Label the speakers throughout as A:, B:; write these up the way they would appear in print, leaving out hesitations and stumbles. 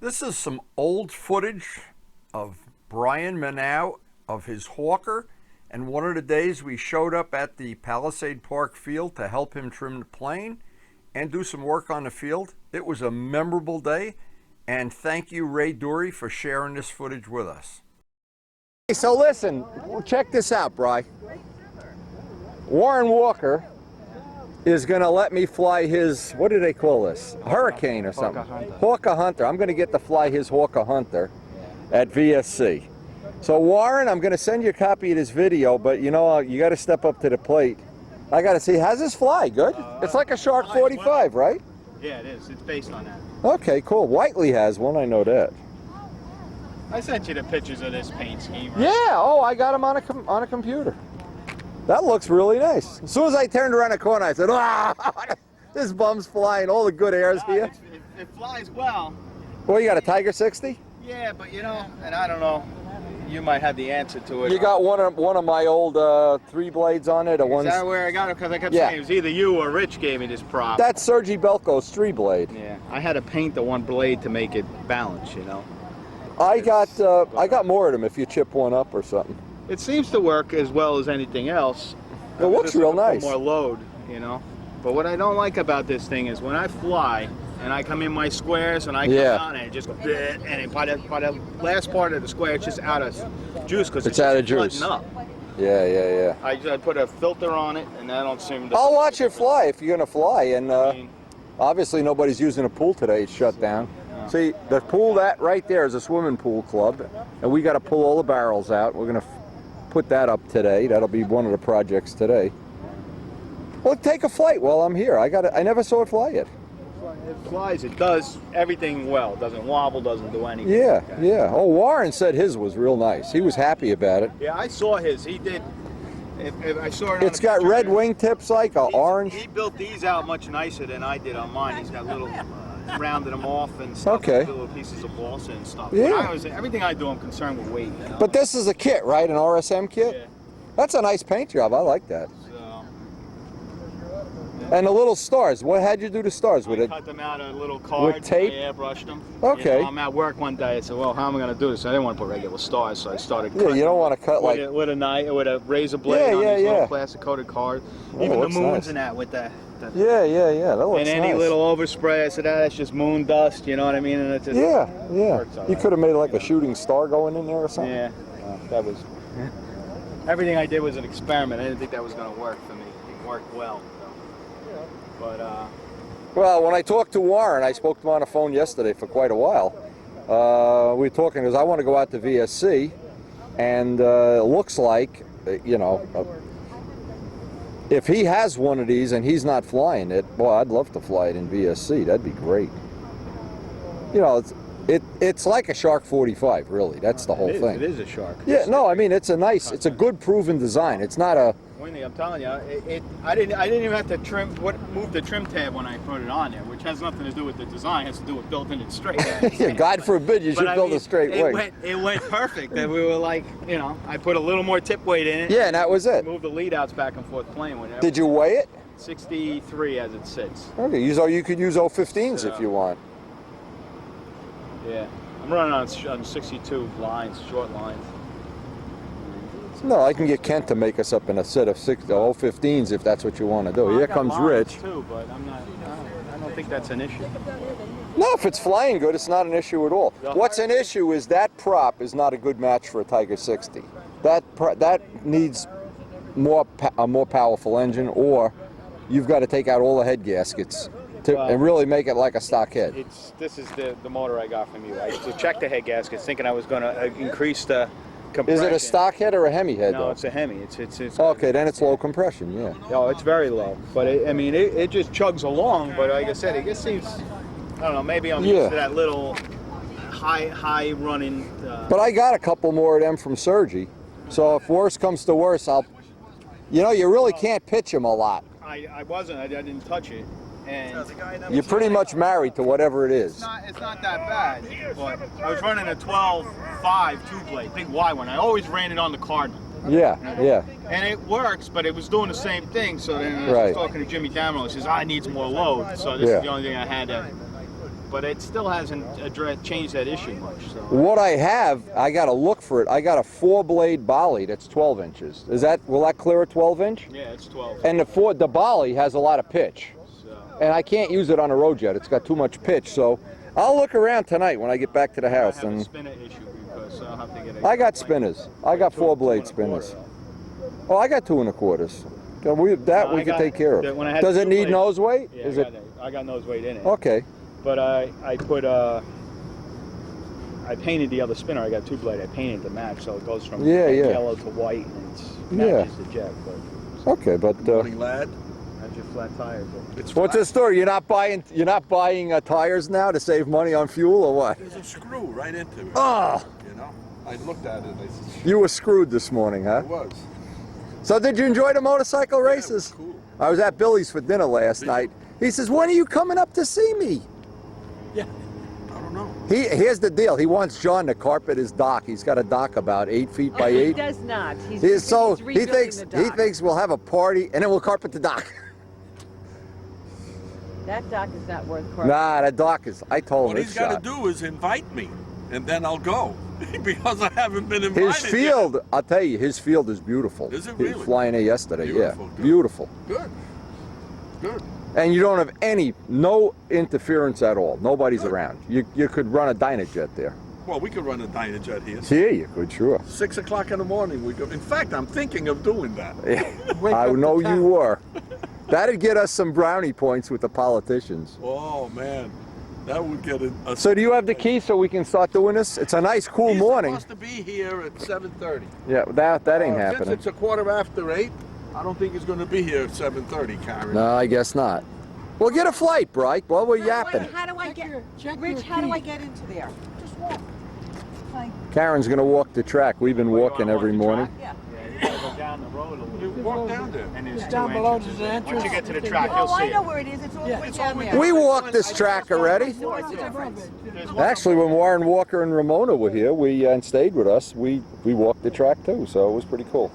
A: This is some old footage of Brian MANAUT of his HAWKER, and one of the days we showed up at the Palisade Park field to help him trim the plane and do some work on the field. It was a memorable day, and thank you, Ray Dury, for sharing this footage with us.
B: So listen, check this out, Bri. Warren Walker is going to let me fly his, what do they call this? Hurricane or something. HAWKER Hunter. I'm going to get to fly his HAWKER Hunter at VSC. So Warren, I'm going to send you a copy of this video, but you know, you got to step up to the plate. I got to see, how's this fly? Good? It's like a Shark 45, right?
C: Yeah, it is. It's based on that.
B: Okay, cool. Whiteley has one, I know that.
C: I sent you the pictures of this paint scheme, right?
B: Yeah, oh, I got them on a computer. That looks really nice. As soon as I turned around the corner, I said, "Ah, this bum's flying. All the good air's here."
C: It flies well.
B: Well, you got a Tiger 60?
C: Yeah, but you know, and I don't know. You might have the answer to it.
B: You got one of my old 3 blades on it.
C: Is that where I got it? Because I kept saying it was either you or Rich gave me this prop.
B: That's Sergi Belko's 3 blade.
C: Yeah, I had to paint the one blade to make it balance, you know.
B: I got more of them if you chip one up or something.
C: It seems to work as well as anything else.
B: It looks real nice.
C: More load, you know. But what I don't like about this thing is when I fly and I come in my squares and I come down and it just goes, and by the last part of the square it's just out of juice because it's
B: out of juice.
C: Up.
B: Yeah.
C: I put a filter on it and I don't seem to.
B: I'll watch it fly if you're gonna fly, and obviously nobody's using a pool today. It's shut down. See, the pool that right there is a swimming pool club, and we got to pull all the barrels out. We're gonna put that up today. That'll be one of the projects today. Well, take a flight while I'm here. I never saw it fly yet.
C: It flies. It does everything well. Doesn't wobble. Doesn't do anything.
B: Yeah. Oh, Warren said his was real nice. He was happy about it.
C: Yeah, I saw his. He did. If I saw it.
B: It's got red wingtips, like orange.
C: He built these out much nicer than I did on mine. He's got little. Rounded them off and stuff.
B: Okay.
C: Little pieces of balsa and stuff.
B: Yeah.
C: Everything I do, I'm concerned with weight. You know?
B: But this is a kit, right? An RSM kit?
C: Yeah.
B: That's a nice paint job. I like that.
C: So,
B: And the little stars. How'd you do the stars with it?
C: I cut them out of little cards.
B: With tape?
C: I airbrushed them.
B: Okay.
C: You know, I'm at work one day. I said, well, how am I going to do this? I didn't want to put regular stars, so I started cutting.
B: Yeah, you don't want to cut like...
C: With a knife, with a razor blade on these little plastic coated cards.
B: Oh,
C: Even the moons
B: nice.
C: and that with that.
B: Yeah, that looks
C: nice. And any little overspray, I said, that's just moon dust, you know what I mean? And it's just,
B: You could have made like a shooting star going in there or something.
C: Yeah, that was... Everything I did was an experiment. I didn't think that was going to work for me. It worked well. But,
B: Well, when I talked to Warren, I spoke to him on the phone yesterday for quite a while. We were talking because I want to go out to VSC, and it looks like, you know, if he has one of these and he's not flying it, boy, I'd love to fly it in VSC. That'd be great. You know, it's like a Shark 45, really. That's the whole thing.
C: It is a Shark.
B: Yeah, no, I mean it's a good proven design. It's not a.
C: Wendy, I'm telling you, I didn't even have to move the trim tab when I put it on there, which has nothing to do with the design. It has to do with building it straight.
B: Yeah, God forbid you should build a straight wing.
C: It went perfect. That we were like, you know, I put a little more tip weight in it.
B: Yeah, and that was it.
C: Move the lead outs back and forth plane. Whenever.
B: Did you weigh it?
C: 63 as it sits.
B: Okay, you could use 015s if you want.
C: Yeah, I'm running on 62 lines, short lines.
B: No, I can get Kent to make us up in a set of 015s if that's what you want to do. Here comes Rich.
C: Too, but I don't think that's an issue.
B: No, if it's flying good, it's not an issue at all. What's an issue is that prop is not a good match for a Tiger 60. That needs a more powerful engine, or you've got to take out all the head gaskets and really make it like a stock head.
C: This is the motor I got from you. I checked the head gaskets, thinking I was going to increase the compression.
B: Is it a stock head or a Hemi head?
C: No, it's a Hemi. It's
B: okay, then it's low compression, yeah.
C: No, it's very low. But it just chugs along. But like I said, it just seems, I don't know, maybe I'm used to that little high running.
B: But I got a couple more of them from Sergi. So if worse comes to worse, you know, you really can't pitch them a lot.
C: I wasn't. I didn't touch it. And
B: you're pretty much married to whatever it is.
C: It's not that bad, but I was running a 12.5 two-blade, big wide one. I always ran it on the Cardinal.
B: Yeah.
C: And it works, but it was doing the same thing. So then I was talking to Jimmy Damrow. He says, "I need more load." So this is the only thing I had to but it still hasn't changed that issue much. So.
B: What I have, I got to look for it. I got a 4-blade Bali that's 12 inches. Will that clear a 12-inch?
C: Yeah, it's 12.
B: And the Bali has a lot of pitch.
C: So.
B: And I can't use it on a road jet. It's got too much pitch. So I'll look around tonight when I get back to the house.
C: I have
B: and
C: a spinner issue because I'll have to get a...
B: I got spinners. I got 4-blade spinners. Oh, I got 2 1/4s. We could take care of. Does it need nose weight?
C: Yeah, I got nose weight in it.
B: Okay.
C: But I painted the other spinner. I got 2-blade. I painted the match, so it goes from yellow to white, and it matches the jet. But
B: okay, but
D: morning, lad.
C: that's your flat tire. But
B: what's the story? You're not buying tires now to save money on fuel, or what?
D: There's a screw right into it.
B: Oh!
D: You know, I looked at it. I said,
B: You were screwed this morning, huh?
D: it was.
B: So did you enjoy the motorcycle races?
D: Yeah, it was cool.
B: I was at Billy's for dinner last night. He says, "When are you coming up to see me?"
D: Yeah. I don't know.
B: Here's the deal. He wants John to carpet his dock. He's got a dock about 8 feet by 8.
E: He does not. He's
B: He
E: rebuilding
B: thinks
E: the dock.
B: we'll have a party and then we'll carpet the dock.
E: That dock is not worth carpeting.
B: Nah, that dock is. I told him
D: What
B: it's
D: he's got
B: shot.
D: to do is invite me, and then I'll go. Because I haven't been invited
B: His field, I'll tell you, his field is beautiful.
D: Is it
B: He was
D: really?
B: flying there yesterday.
D: Beautiful,
B: Yeah,
D: good.
B: beautiful.
D: Yet. Good.
B: And you don't have no interference at all. Nobody's around. You could run a Dynajet there.
D: Well, we could run a Dynajet here.
B: Yeah, you could, sure.
D: 6 o'clock in the morning, we go. In fact, I'm thinking of doing that.
B: I know you were. That'd get us some brownie points with the politicians.
D: Oh, man. That would get a
B: So do you have the key so we can start doing this? It's a nice, cool
D: He's
B: morning.
D: supposed to be here at 7:30.
B: Yeah, that ain't
D: Since
B: happening.
D: it's a 8:15, I don't think he's going to be here at 7:30, Karen.
B: No, I guess not. Well, get a flight, Bryke. While we're yapping.
E: How do I get, Rich, how do I get into there? Just walk. Fine.
B: Karen's gonna walk the track. We've been walking every morning.
E: Yeah.
C: Yeah, you gotta go down the road a little
D: You
C: bit.
D: walk down there.
C: And there's
F: Down
C: two
F: below
C: entrances.
F: there's an
C: Once you
F: entrance.
C: get to the track, you'll
E: Oh,
C: see
E: I know
C: it.
E: where it is. It's all
F: Yeah.
E: the way
F: It's
E: down
D: over
E: there.
D: there.
B: We walked this track already.
E: What's the difference?
C: There's one
B: Actually, when Warren Walker and Ramona were here, and stayed with us, we walked the track too, so it was pretty cool.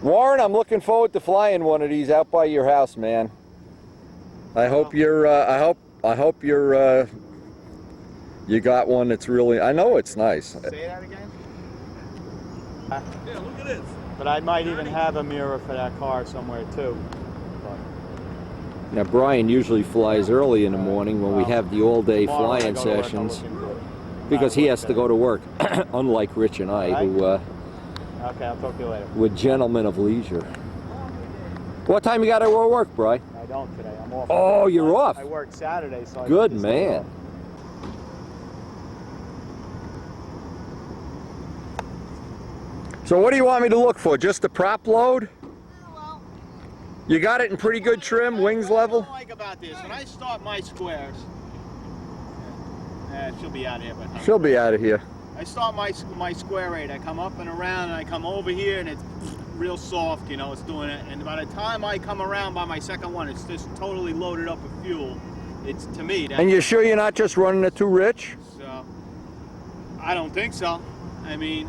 B: Warren, I'm looking forward to flying one of these out by your house, man. I hope you're. I hope you're. You got one that's really. I know it's nice.
C: Say that again?
D: Yeah, look at this.
C: But I might even have a mirror for that car somewhere too.
B: Now Brian usually flies early in the morning when we have the all-day
C: Tomorrow when I
B: flying
C: go to work, I'll
B: sessions,
C: look into it.
B: because he has to go to work, unlike Rich and I, who
C: Okay, I'll talk to you later.
B: we're gentlemen of leisure. What time you got to work, Brian?
C: I don't today. I'm off.
B: Oh, you're off.
C: I work Saturday, so I
B: Good
C: get this day
B: man.
C: off.
B: So what do you want me to look for? Just the prop load? You got it in pretty good trim, wings level?
C: What I don't like about this, when I start my squares, she'll be out of here by the time.
B: She'll be out of here.
C: I start my square rate. I come up and around, and I come over here, and it's real soft. You know, it's doing it. And by the time I come around by my second one, it's just totally loaded up with fuel. It's to me.
B: And you sure you're not just running it too rich?
C: So, I don't think so. I mean,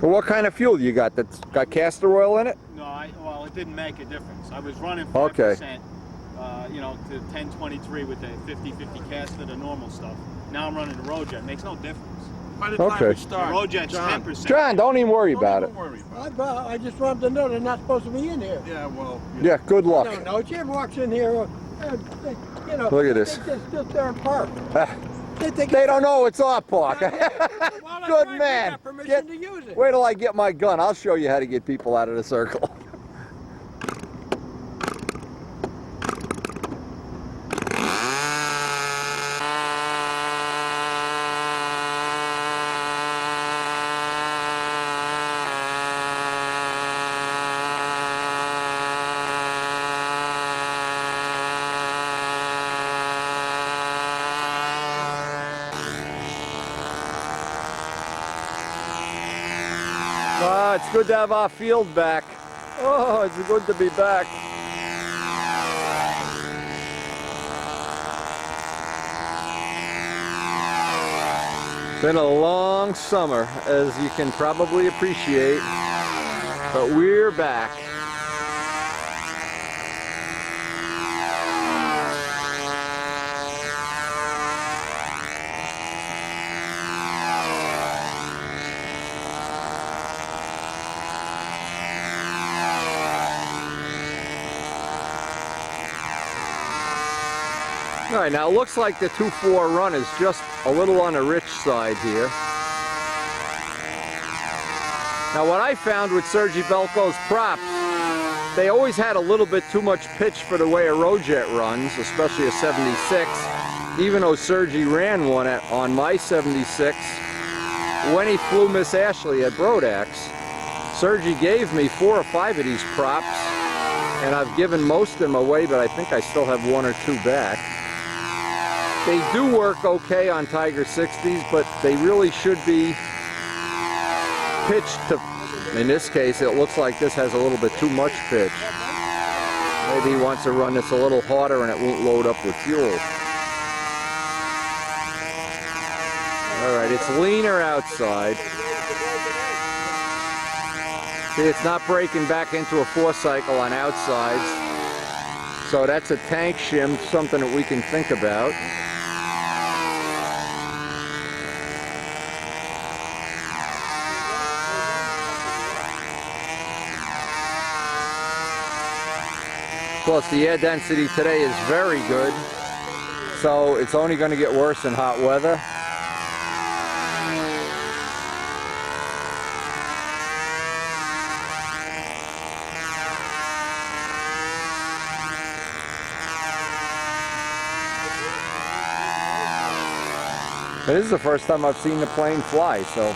B: Well, what kind of fuel you got? That's got castor oil in it?
C: no, well, it didn't make a difference. I was running 5%,
B: Okay.
C: you know, to 1023 with the 50/50 caster, the normal stuff. Now I'm running the road jet. Makes no difference.
D: By the time
B: Okay.
D: we start,
C: The road jet's
D: John,
C: 10%.
B: John, don't even worry
D: don't
B: about it.
D: even worry about it.
F: I just want them to know they're not supposed to be in here.
D: Yeah, well,
B: Yeah, good luck.
F: No, Jim walks in here, you know.
B: Look at this.
F: They just sit there and park. They
B: They don't know it's our park.
F: Well,
B: Good
F: I
B: man.
F: got permission
B: Get-
F: to use it.
B: Wait till I get my gun. I'll show you how to get people out of the circle. It's good to have our field back. Oh, it's good to be back. Been a long summer, as you can probably appreciate, but we're back. All right, now it looks like the 2.4 run is just a little on the rich side here. Now what I found with Sergi Belko's props, they always had a little bit too much pitch for the way a Rojet runs, especially a 76. Even though Sergi ran one on my 76, when he flew Miss Ashley at Brodax, Sergi gave me 4 or 5 of these props, and I've given most of them away, but I think I still have 1 or 2 back. They do work okay on Tiger 60s, but they really should be pitched to, in this case, it looks like this has a little bit too much pitch. Maybe he wants to run this a little harder and it won't load up with fuel. All right, it's leaner outside. See, it's not breaking back into a 4-cycle on outsides. So that's a tank shim, something that we can think about. Plus the air density today is very good, so it's only going to get worse in hot weather. But this is the first time I've seen the plane fly, so.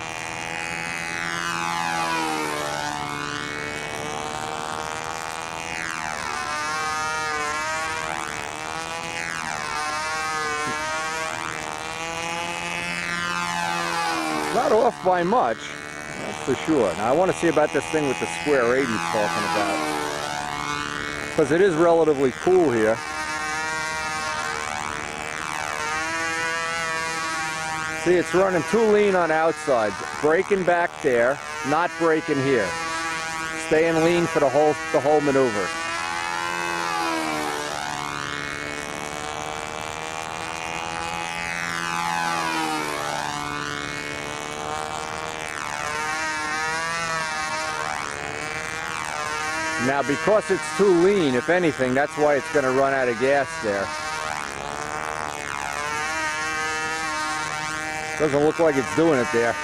B: Not off by much, that's for sure. Now I want to see about this thing with the square 80 he's talking about. Because it is relatively cool here. See, it's running too lean on outsides. Braking back there, not braking here. Staying lean for the whole maneuver. Now, because it's too lean, if anything, that's why it's going to run out of gas there. Doesn't look like it's doing it there.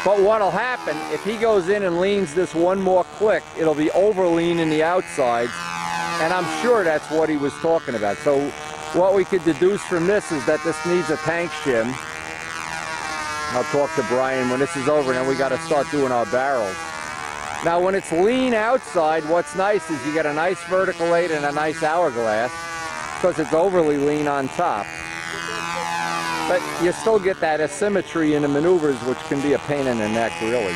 B: But what'll happen, if he goes in and leans this one more click, it'll be over lean in the outsides, and I'm sure that's what he was talking about. So what we could deduce from this is that this needs a tank shim. I'll talk to Brian when this is over, and then we got to start doing our barrels. Now when it's lean outside, what's nice is you get a nice vertical 8 and a nice hourglass, because it's overly lean on top. But you still get that asymmetry in the maneuvers, which can be a pain in the neck, really.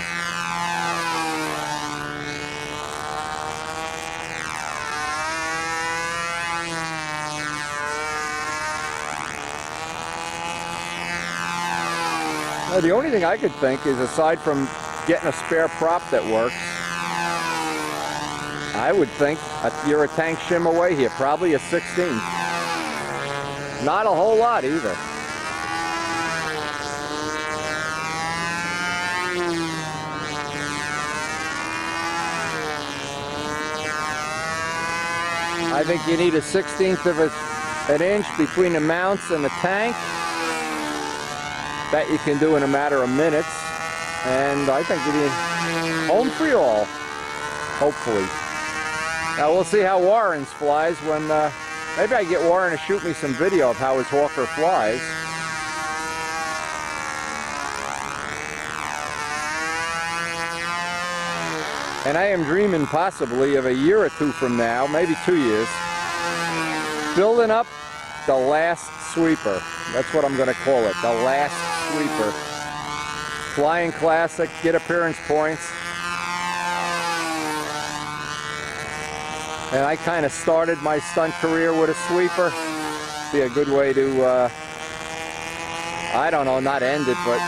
B: Now, the only thing I could think is, aside from getting a spare prop that works, I would think you're a tank shim away here, probably a 16. Not a whole lot either. I think you need a 1/16 of an inch between the mounts and the tank. That you can do in a matter of minutes. And I think you'll be home for you all, hopefully. Now we'll see how Warren's flies when, maybe I get Warren to shoot me some video of how his Hawker flies. And I am dreaming possibly of a year or 2 from now, maybe 2 years, building up the last sweeper. That's what I'm going to call it, the last sweeper. Flying classic, get appearance points. And I kind of started my stunt career with a sweeper. Be a good way to, I don't know, not end it, but...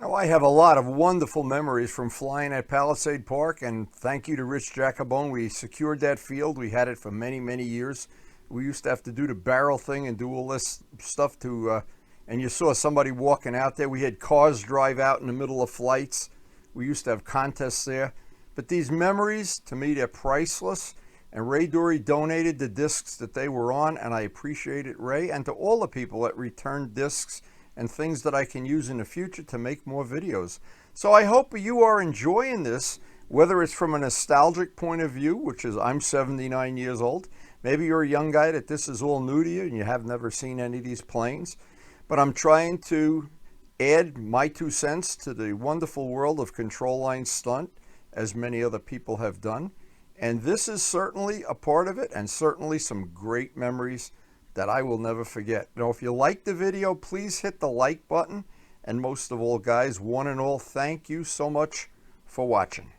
A: Now, I have a lot of wonderful memories from flying at Palisade Park, and thank you to Rich Jacobone. We secured that field. We had it for many, many years. We used to have to do the barrel thing and do all this stuff to, and you saw somebody walking out there. We had cars drive out in the middle of flights. We used to have contests there. But these memories, to me, they're priceless. And Ray Dury donated the discs that they were on, and I appreciate it, Ray, and to all the people that returned discs and things that I can use in the future to make more videos. So I hope you are enjoying this, whether it's from a nostalgic point of view, which is I'm 79 years old. Maybe you're a young guy that this is all new to you and you have never seen any of these planes. But I'm trying to add my 2 cents to the wonderful world of control line stunt, as many other people have done. And this is certainly a part of it, and certainly some great memories that I will never forget. Now, if you liked the video, please hit the like button. And most of all, guys, one and all, thank you so much for watching.